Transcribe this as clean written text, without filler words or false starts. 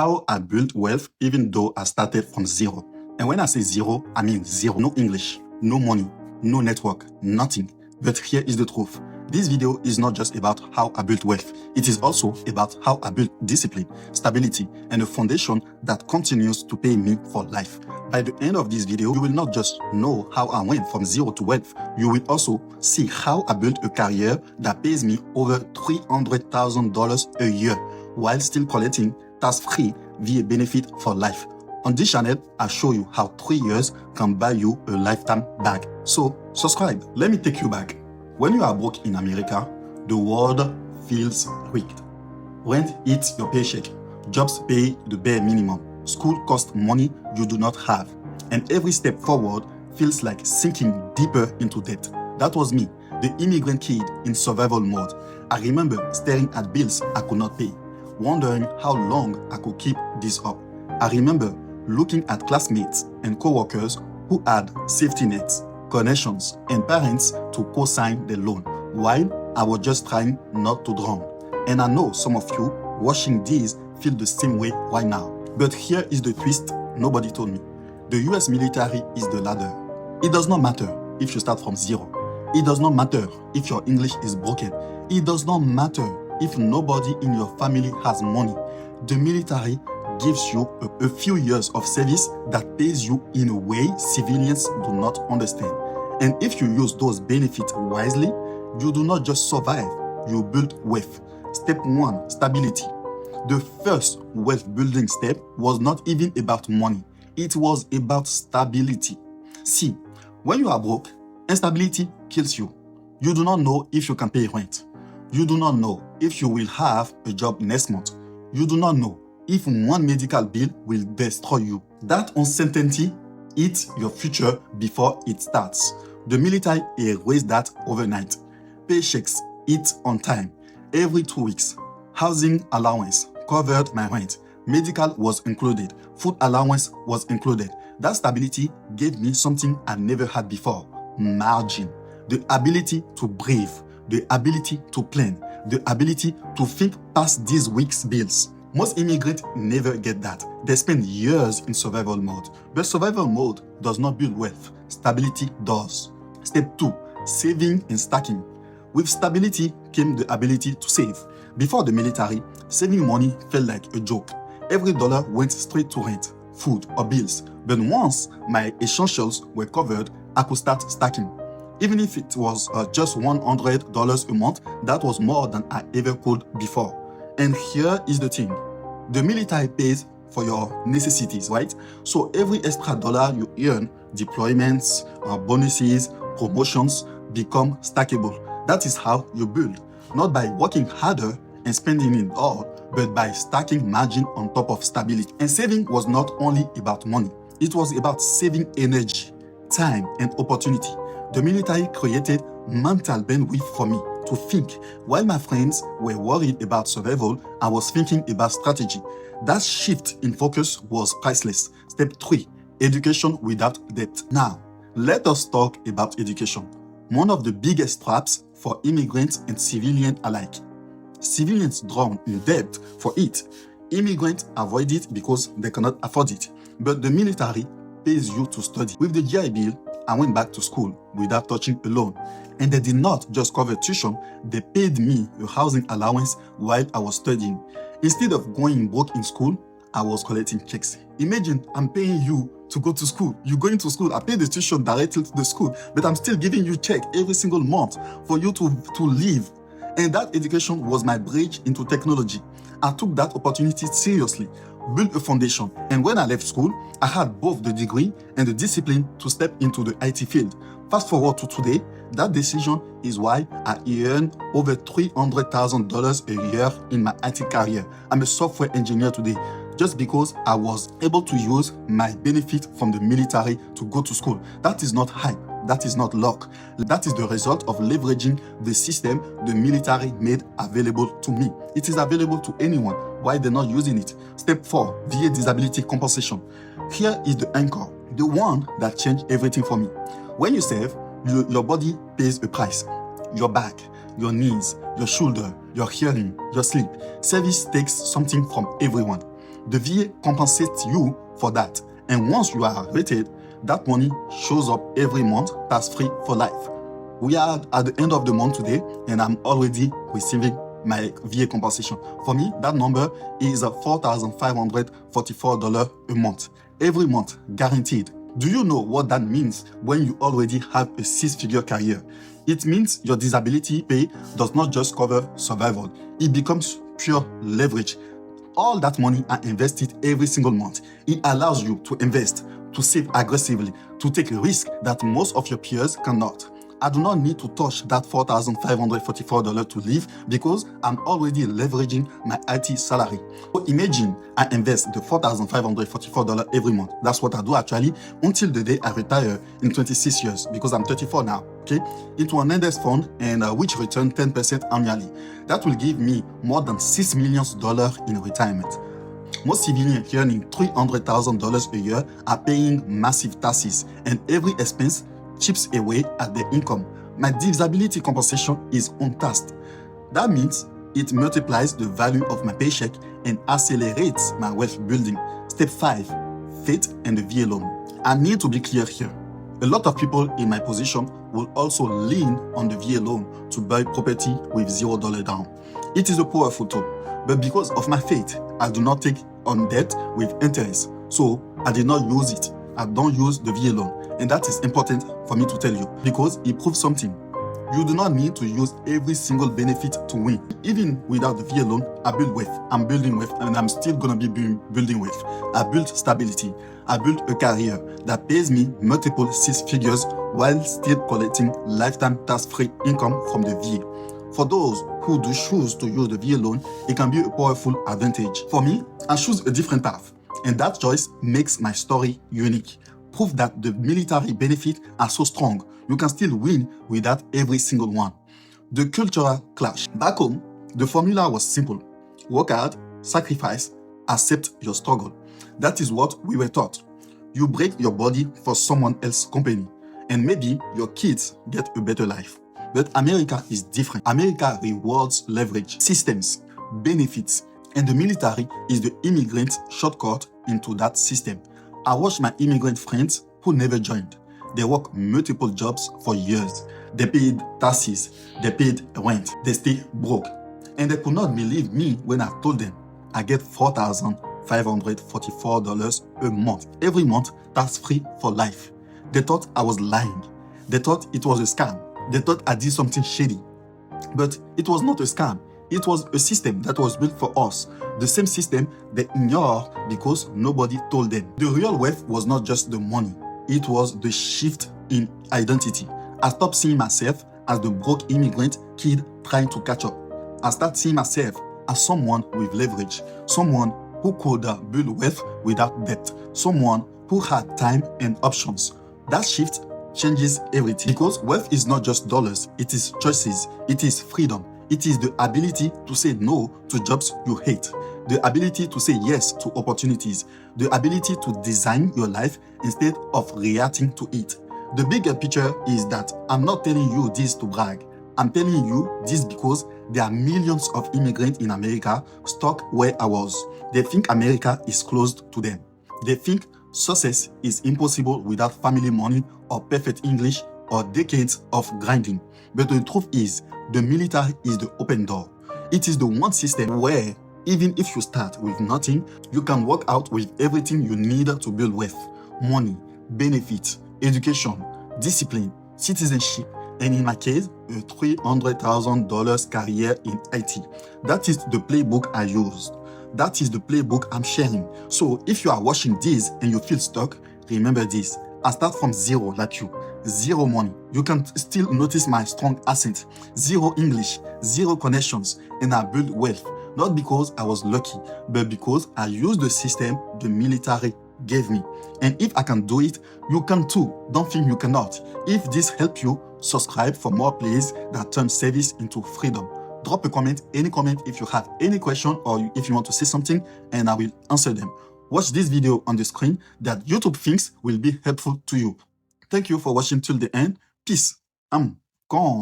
How I built wealth even though I started from zero. And when I say zero, I mean zero. No English, no money, no network, nothing. But here is the truth. This video is not just about how I built wealth. It is also about how I built discipline, stability, and a foundation that continues to pay me for life. By the end of this video, you will not just know how I went from zero to wealth. You will also see how I built a career that pays me over $300,000 a year while still collecting tax-free VA benefit for life. On this channel, I show you how 3 years can buy you a lifetime back. So subscribe. Let me take you back. When you are broke in America, the world feels rigged. Rent eats your paycheck. Jobs pay the bare minimum. School costs money you do not have. And every step forward feels like sinking deeper into debt. That was me, the immigrant kid in survival mode. I remember staring at bills I could not pay, wondering how long I could keep this up. I remember looking at classmates and co-workers who had safety nets, connections, and parents to co-sign the loan, while I was just trying not to drown. And I know some of you watching this feel the same way right now. But here is the twist nobody told me. The US military is the ladder. It does not matter if you start from zero. It does not matter if your English is broken. It does not matter if nobody in your family has money. The military gives you a few years of service that pays you in a way civilians do not understand. And if you use those benefits wisely, you do not just survive, you build wealth. Step 1, stability. The first wealth building step was not even about money. It was about stability. See, when you are broke, instability kills you. You do not know if you can pay rent. You do not know if you will have a job next month. You do not know if one medical bill will destroy you. That uncertainty eats your future before it starts. The military erased that overnight. Paychecks eat on time, every 2 weeks. Housing allowance covered my rent. Medical was included. Food allowance was included. That stability gave me something I never had before: margin. The ability to breathe, the ability to plan, the ability to think past this week's bills. Most immigrants never get that. They spend years in survival mode. But survival mode does not build wealth. Stability does. Step 2, saving and stacking. With stability came the ability to save. Before the military, saving money felt like a joke. Every dollar went straight to rent, food, or bills. But once my essentials were covered, I could start stacking. Even if it was just $100 a month, that was more than I ever could before. And here is the thing. The military pays for your necessities, right? So every extra dollar you earn, deployments, bonuses, promotions, become stackable. That is how you build. Not by working harder and spending it all, but by stacking margin on top of stability. And saving was not only about money. It was about saving energy, time, and opportunity. The military created mental bandwidth for me to think. While my friends were worried about survival, I was thinking about strategy. That shift in focus was priceless. Step 3, education without debt. Now, let us talk about education. One of the biggest traps for immigrants and civilians alike. Civilians drown in debt for it. Immigrants avoid it because they cannot afford it. But the military pays you to study. With the GI Bill, I went back to school without touching a loan. And they did not just cover tuition, they paid me a housing allowance while I was studying. Instead of going broke in school, I was collecting checks. Imagine I'm paying you to go to school. You're going to school, I pay the tuition directly to the school, but I'm still giving you check every single month for you to live. And that education was my bridge into technology. I took that opportunity seriously, built a foundation. And when I left school, I had both the degree and the discipline to step into the IT field. Fast forward to today, that decision is why I earn over $300,000 a year in my IT career. I'm a software engineer today just because I was able to use my benefit from the military to go to school. That is not hype. That is not luck. That is the result of leveraging the system the military made available to me. It is available to anyone. Why they're not using it? Step 4, VA disability compensation. Here is the anchor, the one that changed everything for me. When you save, your body pays a price. Your back, your knees, your shoulder, your hearing, your sleep. Service takes something from everyone. The VA compensates you for that. And once you are rated, that money shows up every month tax-free for life. We are at the end of the month today, and I'm already receiving my VA compensation. For me, that number is $4,544 a month. Every month, guaranteed. Do you know what that means when you already have a 6-figure career? It means your disability pay does not just cover survival. It becomes pure leverage. All that money are invested every single month. It allows you to invest, to save aggressively, to take a risk that most of your peers cannot. I do not need to touch that $4,544 to live because I'm already leveraging my IT salary. So imagine I invest the $4,544 every month. That's what I do actually until the day I retire in 26 years because I'm 34 now, okay? Into an index fund and which return 10% annually. That will give me more than $6 million in retirement. Most civilians earning $300,000 a year are paying massive taxes and every expense chips away at their income. My disability compensation is untaxed. That means it multiplies the value of my paycheck and accelerates my wealth building. Step 5, faith and the VA loan. I need to be clear here. A lot of people in my position will also lean on the VA loan to buy property with $0 down. It is a powerful tool, but because of my faith, I do not take on debt with interest. So I did not use it. I don't use the VA loan. And that is important for me to tell you because it proves something. You do not need to use every single benefit to win. Even without the VA loan, I build wealth. I'm building wealth and I'm still going to be building wealth. I built stability. I built a career that pays me multiple 6 figures while still collecting lifetime tax-free income from the VA. For those who do choose to use the VA loan, it can be a powerful advantage. For me, I choose a different path. And that choice makes my story unique. Prove that the military benefits are so strong, you can still win without every single one. The cultural clash. Back home, the formula was simple. Work hard, sacrifice, accept your struggle. That is what we were taught. You break your body for someone else's company, and maybe your kids get a better life. But America is different. America rewards leverage, systems, benefits, and the military is the immigrant shortcut into that system. I watch my immigrant friends who never joined. They work multiple jobs for years. They paid taxes, they paid rent, they stay broke. And they could not believe me when I told them I get $4,544 a month, every month, tax-free for life. They thought I was lying. They thought it was a scam. They thought I did something shady. But it was not a scam. It was a system that was built for us. The same system they ignored because nobody told them. The real wealth was not just the money. It was the shift in identity. I stopped seeing myself as the broke immigrant kid trying to catch up. I started seeing myself as someone with leverage, someone who could build wealth without debt, someone who had time and options. That shift changes everything because wealth is not just dollars. It is choices. It is freedom. It is the ability to say no to jobs you hate, the ability to say yes to opportunities, the ability to design your life instead of reacting to it. The bigger picture is that I'm not telling you this to brag. I'm telling you this because there are millions of immigrants in America stuck where I was. They think America is closed to them. They think success is impossible without family money or perfect English or decades of grinding. But the truth is, the military is the open door. It is the one system where, even if you start with nothing, you can work out with everything you need to build wealth, money, benefits, education, discipline, citizenship, and in my case, a $300,000 career in IT. That is the playbook I used. That is the playbook I'm sharing. So if you are watching this and you feel stuck, remember this. I start from zero like you. Zero money. You can still notice my strong accent. Zero English, zero connections, and I build wealth. Not because I was lucky, but because I used the system the military gave me. And if I can do it, you can too. Don't think you cannot. If this helps you, subscribe for more plays that turn service into freedom. Drop a comment, any comment if you have any question or if you want to say something, and I will answer them. Watch this video on the screen that YouTube thinks will be helpful to you. Thank you for watching till the end. Peace. I'm gone.